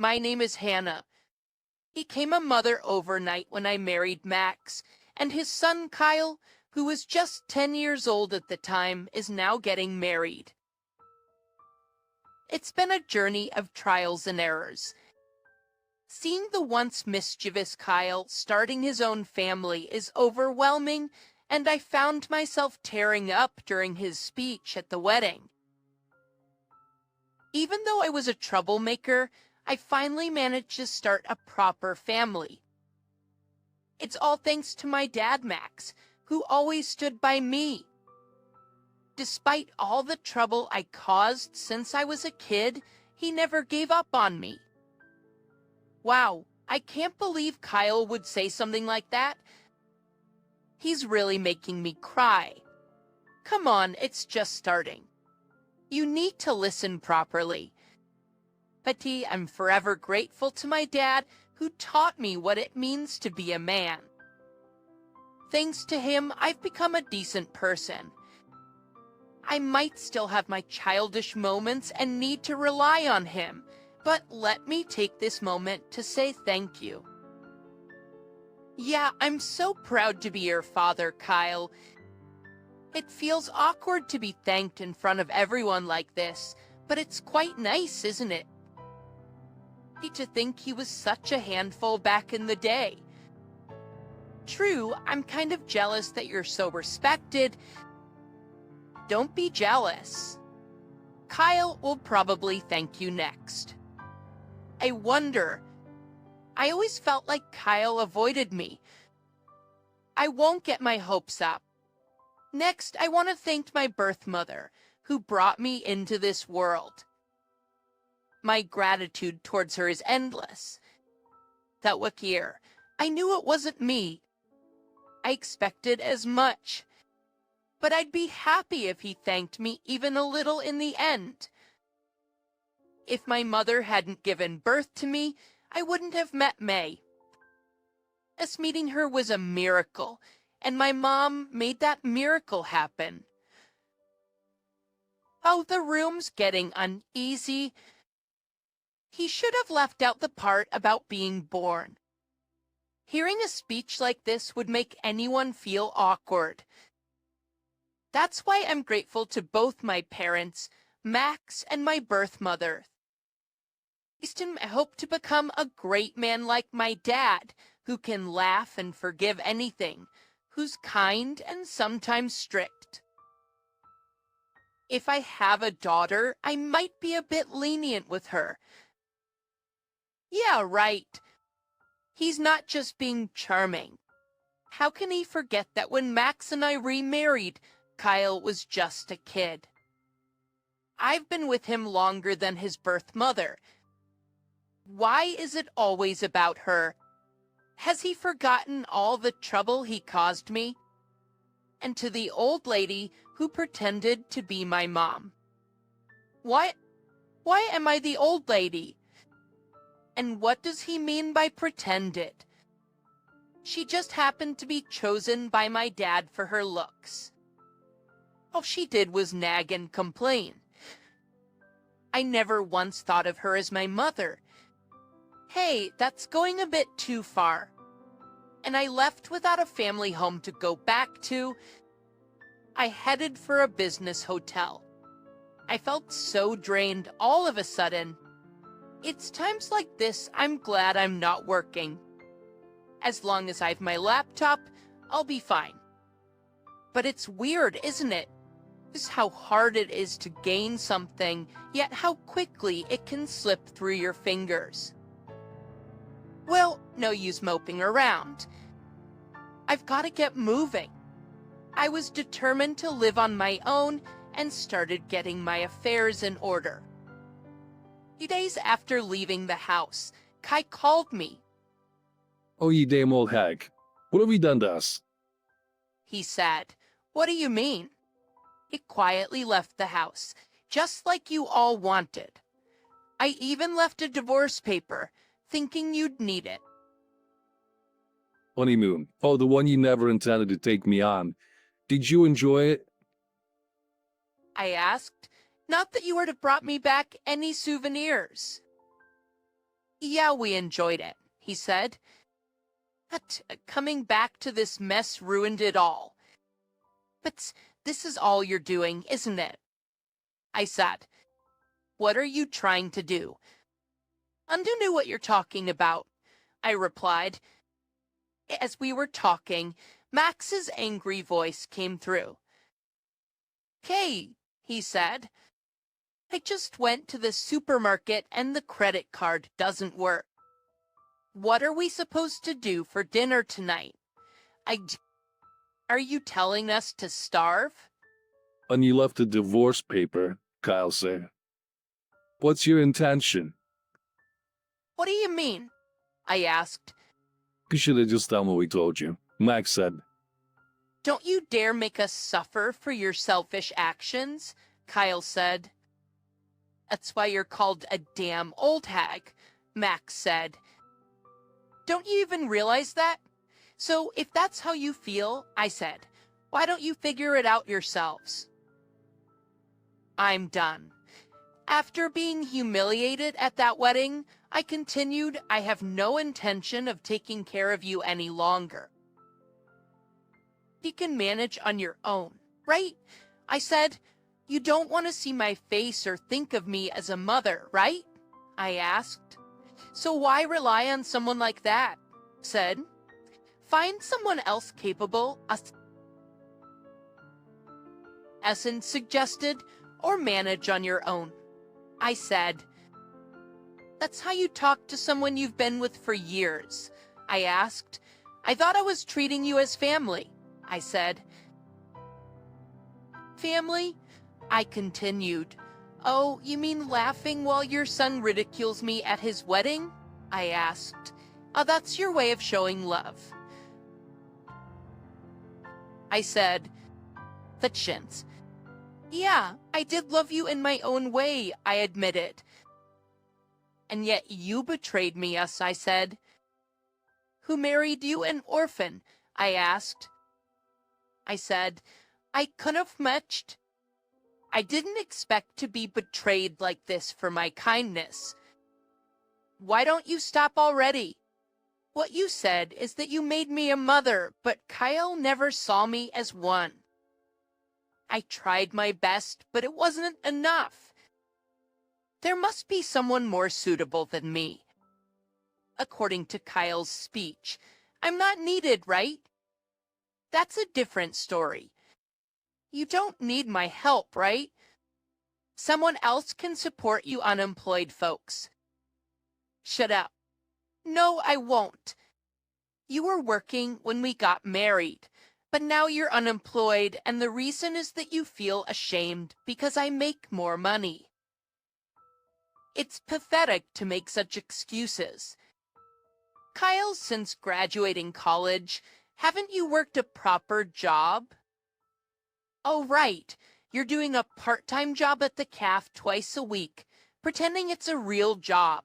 My name is Hannah. Became a mother overnight when I married Max, and his son Kyle, who was just 10 years old at the time, is now getting married. It's been a journey of trials and errors. Seeing the once mischievous Kyle starting his own family is overwhelming, and I found myself tearing up during his speech at the wedding. Even though I was a troublemaker, I finally managed to start a proper family. It's all thanks to my dad, Max, who always stood by me. Despite all the trouble I caused since I was a kid, he never gave up on me. Wow, I can't believe Kyle would say something like that. He's really making me cry. Come on, it's just starting. You need to listen properly. Petty, I'm forever grateful to my dad who taught me what it means to be a man. Thanks to him, I've become a decent person. I might still have my childish moments and need to rely on him, but let me take this moment to say thank you. Yeah, I'm so proud to be your father, Kyle. It feels awkward to be thanked in front of everyone like this, but it's quite nice, isn't it? To think he was such a handful back in the day. True, I'm kind of jealous that you're so respected. Don't be jealous. Kyle will probably thank you next. I wonder. I always felt like Kyle avoided me. I won't get my hopes up. Next, I want to thank my birth mother, who brought me into this world. My gratitude towards her is endless. That year, I knew it wasn't me. I expected as much. But I'd be happy if he thanked me even a little in the end. If my mother hadn't given birth to me, I wouldn't have met May. Us meeting her was a miracle, and my mom made that miracle happen. Oh, the room's getting uneasy. He should have left out the part about being born. Hearing a speech like this would make anyone feel awkward. That's why I'm grateful to both my parents, Max and my birth mother. I hope to become a great man like my dad, who can laugh and forgive anything, who's kind and sometimes strict. If I have a daughter, I might be a bit lenient with her. Yeah, right. He's not just being charming. How can he forget that when Max and I remarried, Kyle was just a kid? I've been with him longer than his birth mother. Why is it always about her? Has he forgotten all the trouble he caused me? And to the old lady who pretended to be my mom. Why am I the old lady? And what does he mean by pretended? She just happened to be chosen by my dad for her looks. All she did was nag and complain. I never once thought of her as my mother. Hey, that's going a bit too far. And I left without a family home to go back to. I headed for a business hotel. I felt so drained all of a sudden. It's times like this I'm glad I'm not working. As long as I have my laptop, I'll be fine. But it's weird, isn't it? Just how hard it is to gain something, yet how quickly it can slip through your fingers. Well, no use moping around. I've got to get moving. I was determined to live on my own and started getting my affairs in order. 2 days after leaving the house, Kai called me. Oh, you damn old hag. What have you done to us? He said. What do you mean? He quietly left the house, just like you all wanted. I even left a divorce paper, thinking you'd need it. Honeymoon. Oh, the one you never intended to take me on. Did you enjoy it? I asked. Not that you would have brought me back any souvenirs. Yeah, we enjoyed it, he said. But coming back to this mess ruined it all. But this is all you're doing, isn't it? I said. What are you trying to do? Undo knew what you're talking about, I replied. As we were talking, Max's angry voice came through. "Kay," he said, "I just went to the supermarket and the credit card doesn't work. What are we supposed to do for dinner tonight? Are you telling us to starve?" And you left a divorce paper, Kyle said. What's your intention? "What do you mean?" I asked. You should have just done what we told you, Max said. "Don't you dare make us suffer for your selfish actions," Kyle said. "That's why you're called a damn old hag," Max said. "Don't you even realize that? So if that's how you feel," I said, "why don't you figure it out yourselves?" I'm done. After being humiliated at that wedding, I continued, "I have no intention of taking care of you any longer. You can manage on your own, right?" I said. "You don't want to see my face or think of me as a mother, right?" I asked. "So why rely on someone like that?" said. "Find someone else capable," Essence suggested, "or manage on your own." I said. "That's how you talk to someone you've been with for years?" I asked. "I thought I was treating you as family," I said. "Family?" I continued. "Oh, you mean laughing while your son ridicules me at his wedding?" I asked. "Oh, that's your way of showing love." I said. "That shins. Yeah, I did love you in my own way," I admitted. "And yet you betrayed me," I said. "Who married you an orphan?" I asked. I said, "I could have matched. I didn't expect to be betrayed like this for my kindness." "Why don't you stop already? What you said is that you made me a mother, but Kyle never saw me as one. I tried my best, but it wasn't enough. There must be someone more suitable than me. According to Kyle's speech, I'm not needed, right? That's a different story. You don't need my help, right? Someone else can support you unemployed folks." "Shut up." "No, I won't. You were working when we got married, but now you're unemployed, and the reason is that you feel ashamed because I make more money. It's pathetic to make such excuses. Kyle, since graduating college, haven't you worked a proper job?" "Oh, right. You're doing a part-time job at the calf twice a week, pretending it's a real job.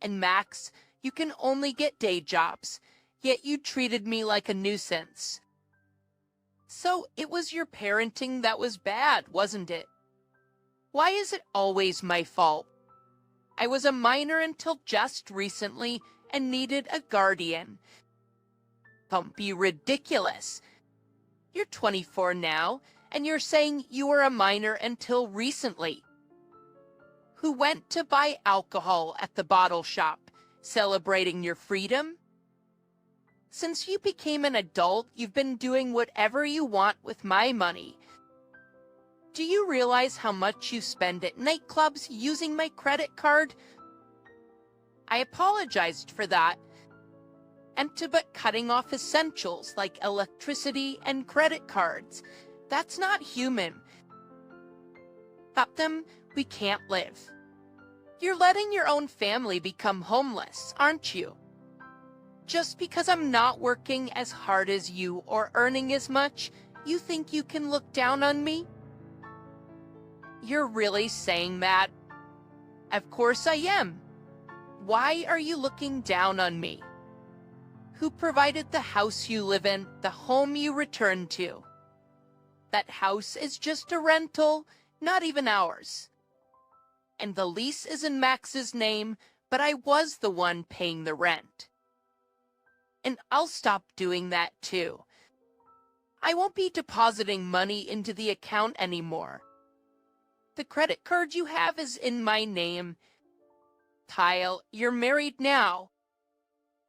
And Max, you can only get day jobs, yet you treated me like a nuisance. So it was your parenting that was bad, wasn't it? Why is it always my fault? I was a minor until just recently and needed a guardian." "Don't be ridiculous. You're 24 now, and you're saying you were a minor until recently. Who went to buy alcohol at the bottle shop, celebrating your freedom? Since you became an adult, you've been doing whatever you want with my money. Do you realize how much you spend at nightclubs using my credit card?" I apologized for that, and to but cutting off essentials like electricity and credit cards. That's not human. Without them, we can't live. You're letting your own family become homeless, aren't you? Just because I'm not working as hard as you or earning as much, you think you can look down on me? You're really saying that? Of course I am. Why are you looking down on me? Who provided the house you live in, the home you return to? That house is just a rental, not even ours. And the lease is in Max's name, but I was the one paying the rent. And I'll stop doing that too. I won't be depositing money into the account anymore. The credit card you have is in my name. Kyle, you're married now.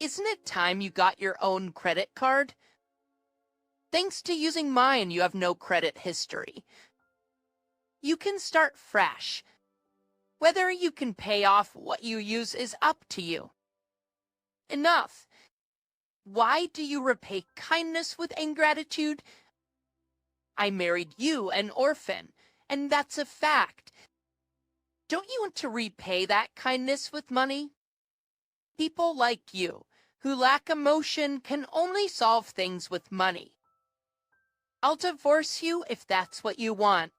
Isn't it time you got your own credit card? Thanks to using mine, you have no credit history. You can start fresh. Whether you can pay off what you use is up to you. Enough. Why do you repay kindness with ingratitude? I married you, an orphan, and that's a fact. Don't you want to repay that kindness with money? People like you, who lack emotion, can only solve things with money. I'll divorce you if that's what you want.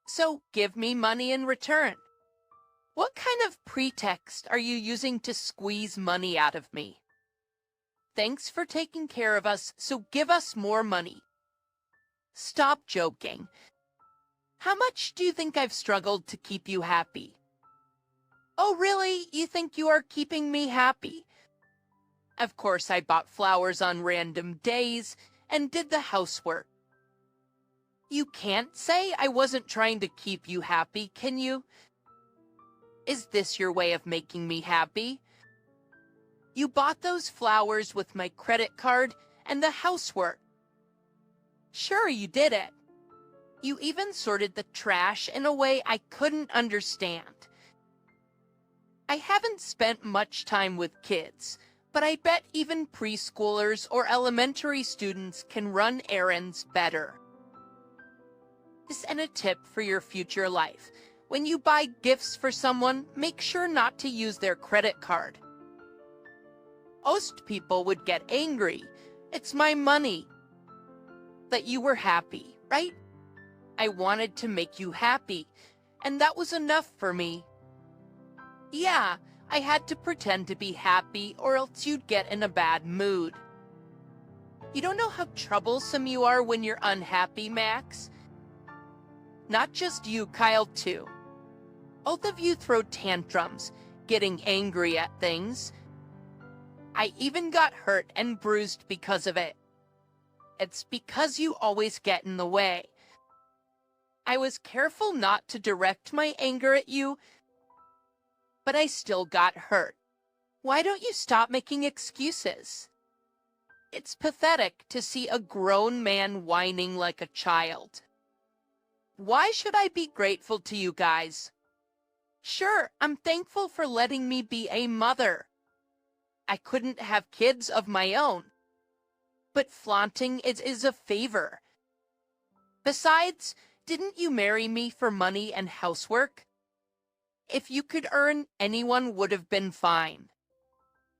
So give me money in return. What kind of pretext are you using to squeeze money out of me? Thanks for taking care of us, so give us more money. Stop joking. How much do you think I've struggled to keep you happy? Oh, really? You think you are keeping me happy? Of course, I bought flowers on random days and did the housework. You can't say I wasn't trying to keep you happy, can you? Is this your way of making me happy? You bought those flowers with my credit card and the housework. Sure, you did it. You even sorted the trash in a way I couldn't understand. I haven't spent much time with kids, but I bet even preschoolers or elementary students can run errands better. This and a tip for your future life. When you buy gifts for someone, make sure not to use their credit card. Most people would get angry. It's my money. That you were happy, right? I wanted to make you happy, and that was enough for me. Yeah, I had to pretend to be happy or else you'd get in a bad mood. You don't know how troublesome you are when you're unhappy, Max. Not just you, Kyle, too. Both of you throw tantrums, getting angry at things. I even got hurt and bruised because of it. It's because you always get in the way. I was careful not to direct my anger at you, but I still got hurt. Why don't you stop making excuses? It's pathetic to see a grown man whining like a child. Why should I be grateful to you guys? Sure, I'm thankful for letting me be a mother. I couldn't have kids of my own. But flaunting is a favor. Besides, didn't you marry me for money and housework? If you could earn, anyone would have been fine.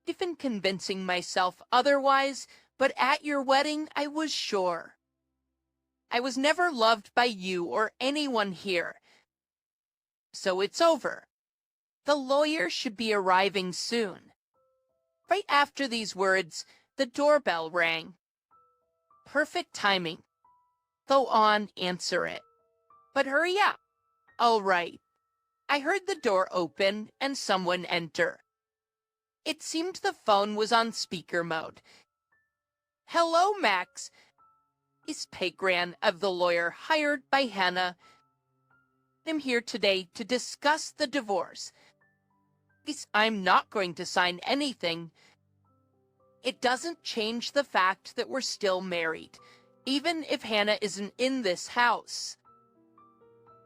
Even convincing myself otherwise, but at your wedding I was sure. I was never loved by you or anyone here. So it's over. The lawyer should be arriving soon. Right after these words, the doorbell rang. Perfect timing. Go on, answer it. But hurry up. All right. I heard the door open and someone enter. It seemed the phone was on speaker mode. Hello, Max. Is Pegran of the lawyer hired by Hannah. I'm here today to discuss the divorce. I'm not going to sign anything. It doesn't change the fact that we're still married, even if Hannah isn't in this house.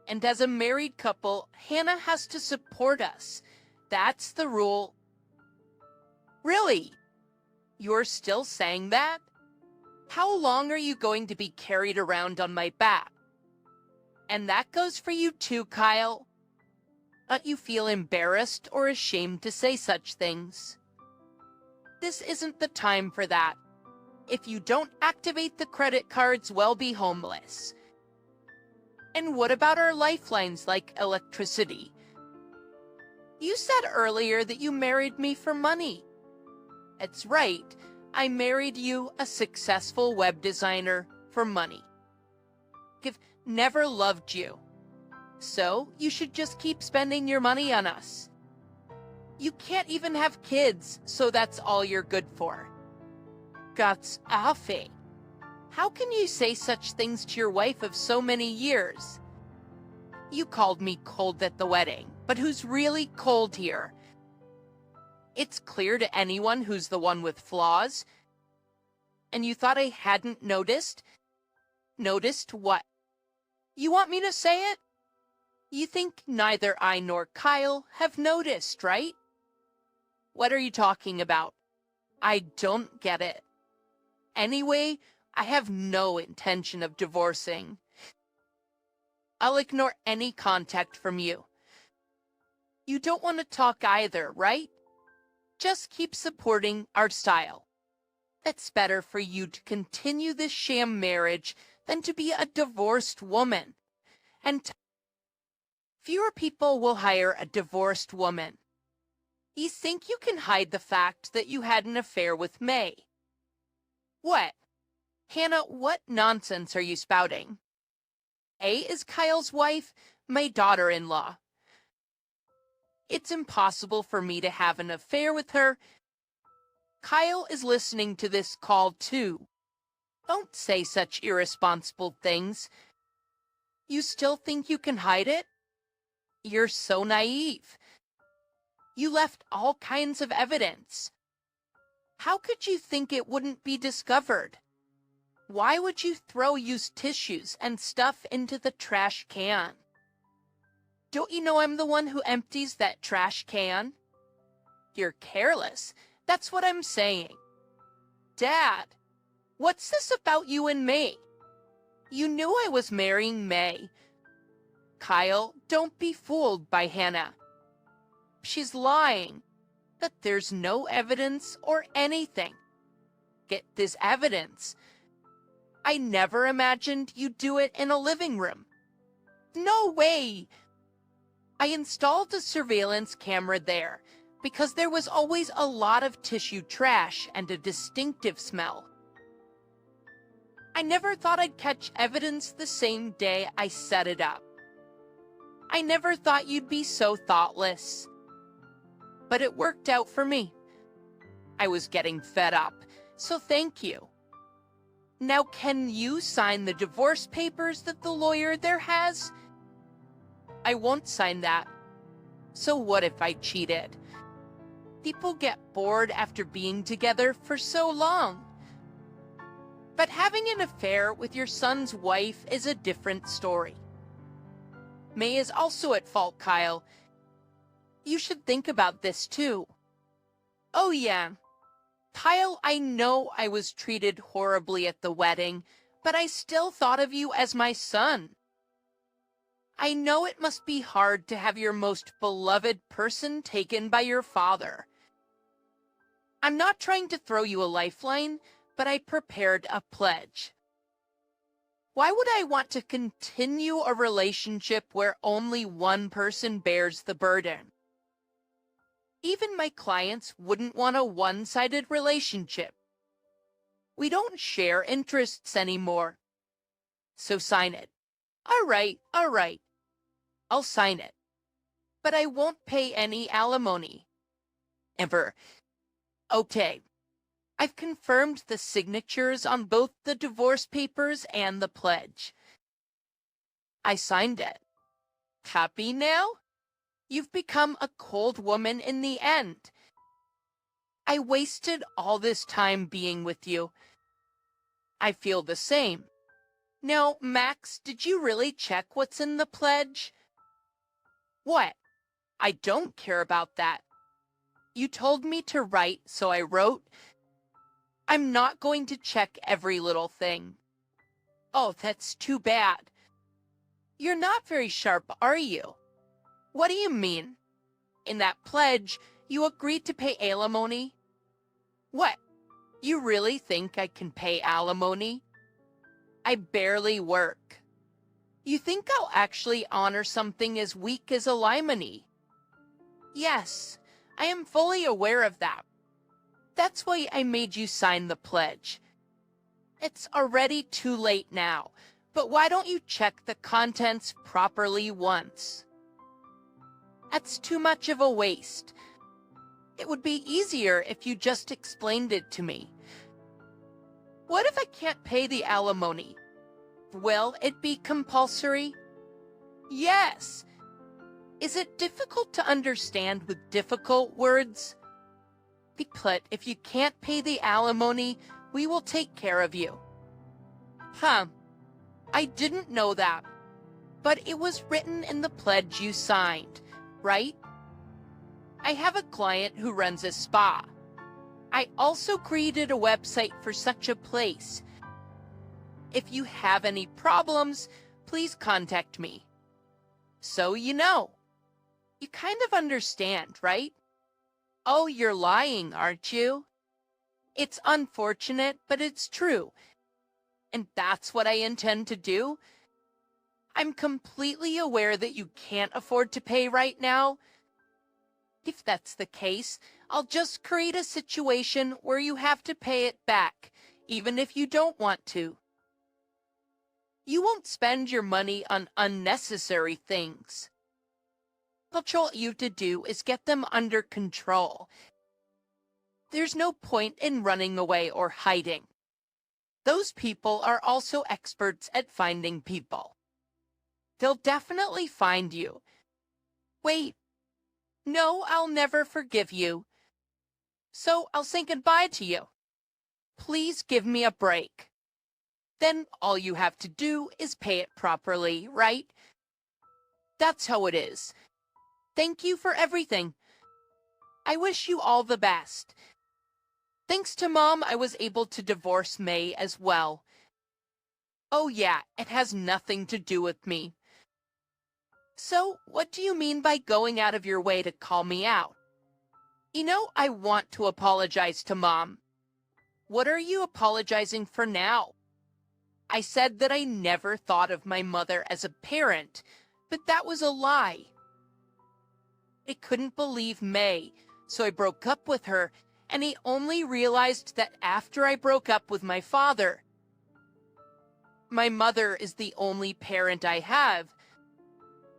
And as a married couple, Hannah has to support us. That's the rule. Really? You're still saying that? How long are you going to be carried around on my back? And that goes for you too, Kyle. Don't you feel embarrassed or ashamed to say such things? This isn't the time for that. If you don't activate the credit cards, we'll be homeless. And what about our lifelines like electricity? You said earlier that you married me for money. It's right. I married you, a successful web designer, for money. I've never loved you. So you should just keep spending your money on us. You can't even have kids, so that's all you're good for. That's awful. How can you say such things to your wife of so many years? You called me cold at the wedding, but who's really cold here? It's clear to anyone who's the one with flaws. And you thought I hadn't noticed? Noticed what? You want me to say it? You think neither I nor Kyle have noticed, right? What are you talking about? I don't get it. Anyway, I have no intention of divorcing. I'll ignore any contact from you. You don't want to talk either, right? Just keep supporting our style. It's better for you to continue this sham marriage than to be a divorced woman. And fewer people will hire a divorced woman. You think you can hide the fact that you had an affair with May? What? Hannah, what nonsense are you spouting? A is Kyle's wife, my daughter-in-law. It's impossible for me to have an affair with her. Kyle is listening to this call too. Don't say such irresponsible things. You still think you can hide it? You're so naive. You left all kinds of evidence. How could you think it wouldn't be discovered? Why would you throw used tissues and stuff into the trash can? Don't you know I'm the one who empties that trash can? You're careless. That's what I'm saying. Dad, what's this about you and May? You knew I was marrying May. Kyle, don't be fooled by Hannah. She's lying. But there's no evidence or anything. Get this evidence. I never imagined you'd do it in a living room. No way! I installed a surveillance camera there because there was always a lot of tissue trash and a distinctive smell. I never thought I'd catch evidence the same day I set it up. I never thought you'd be so thoughtless. But it worked out for me. I was getting fed up, so thank you. Now can you sign the divorce papers that the lawyer there has? I won't sign that. So what if I cheated? People get bored after being together for so long. But having an affair with your son's wife is a different story. May is also at fault, Kyle. You should think about this too. Oh yeah. Kyle, I know I was treated horribly at the wedding, but I still thought of you as my son. I know it must be hard to have your most beloved person taken by your father. I'm not trying to throw you a lifeline, but I prepared a pledge. Why would I want to continue a relationship where only one person bears the burden? Even my clients wouldn't want a one-sided relationship. We don't share interests anymore. So sign it. All right. I'll sign it. But I won't pay any alimony. Ever. Okay. I've confirmed the signatures on both the divorce papers and the pledge. I signed it. Happy now? You've become a cold woman in the end. I wasted all this time being with you. I feel the same. Now, Max, did you really check what's in the pledge? What? I don't care about that. You told me to write, so I wrote. I'm not going to check every little thing. Oh, that's too bad. You're not very sharp, are you? What do you mean? In that pledge, you agreed to pay alimony? What? You really think I can pay alimony? I barely work. You think I'll actually honor something as weak as alimony? Yes, I am fully aware of that. That's why I made you sign the pledge. It's already too late now, but why don't you check the contents properly once? That's too much of a waste. It would be easier if you just explained it to me. What if I can't pay the alimony? Will it be compulsory? Yes. Is it difficult to understand with difficult words? Be put, if you can't pay the alimony, we will take care of you. Huh. I didn't know that. But it was written in the pledge you signed, right? I have a client who runs a spa. I also created a website for such a place. If you have any problems, please contact me. So you know. You kind of understand, right? Oh, you're lying, aren't you? It's unfortunate, but it's true. And that's what I intend to do. I'm completely aware that you can't afford to pay right now. If that's the case, I'll just create a situation where you have to pay it back, even if you don't want to. You won't spend your money on unnecessary things. What I'll you to do is get them under control. There's no point in running away or hiding. Those people are also experts at finding people. They'll definitely find you. Wait. No, I'll never forgive you. So I'll say goodbye to you. Please give me a break. Then all you have to do is pay it properly, right? That's how it is. Thank you for everything. I wish you all the best. Thanks to Mom, I was able to divorce May as well. Oh yeah, it has nothing to do with me. So, what do you mean by going out of your way to call me out? You know, I want to apologize to Mom. What are you apologizing for now? I said that I never thought of my mother as a parent, but that was a lie. I couldn't believe May, so I broke up with her, and I only realized that after I broke up with my father. My mother is the only parent I have.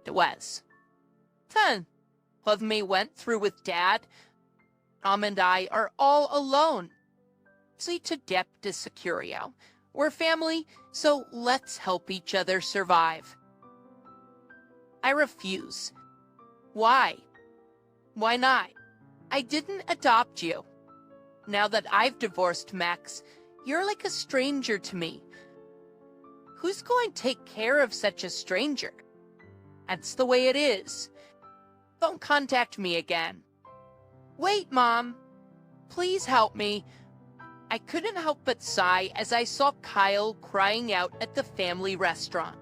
Was. Then, what May went through with Dad, Mom and I are all alone. See to Dep de Securio. We're family, so let's help each other survive. I refuse. Why? Why not? I didn't adopt you. Now that I've divorced Max, you're like a stranger to me. Who's going to take care of such a stranger? That's the way it is. Don't contact me again. Wait, Mom. Please help me. I couldn't help but sigh as I saw Kyle crying out at the family restaurant.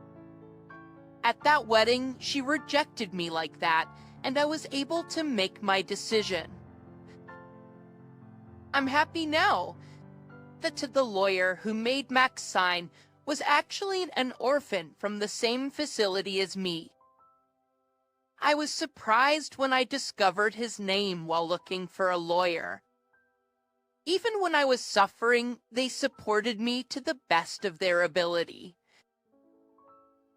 At that wedding, she rejected me like that, and I was able to make my decision. I'm happy now that the lawyer who made Max sign was actually an orphan from the same facility as me. I was surprised when I discovered his name while looking for a lawyer. Even when I was suffering, they supported me to the best of their ability.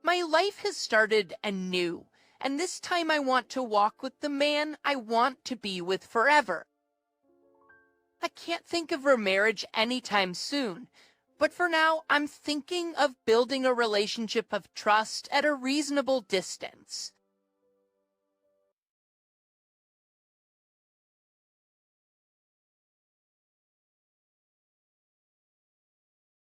My life has started anew, and this time I want to walk with the man I want to be with forever. I can't think of remarriage anytime soon, but for now I'm thinking of building a relationship of trust at a reasonable distance.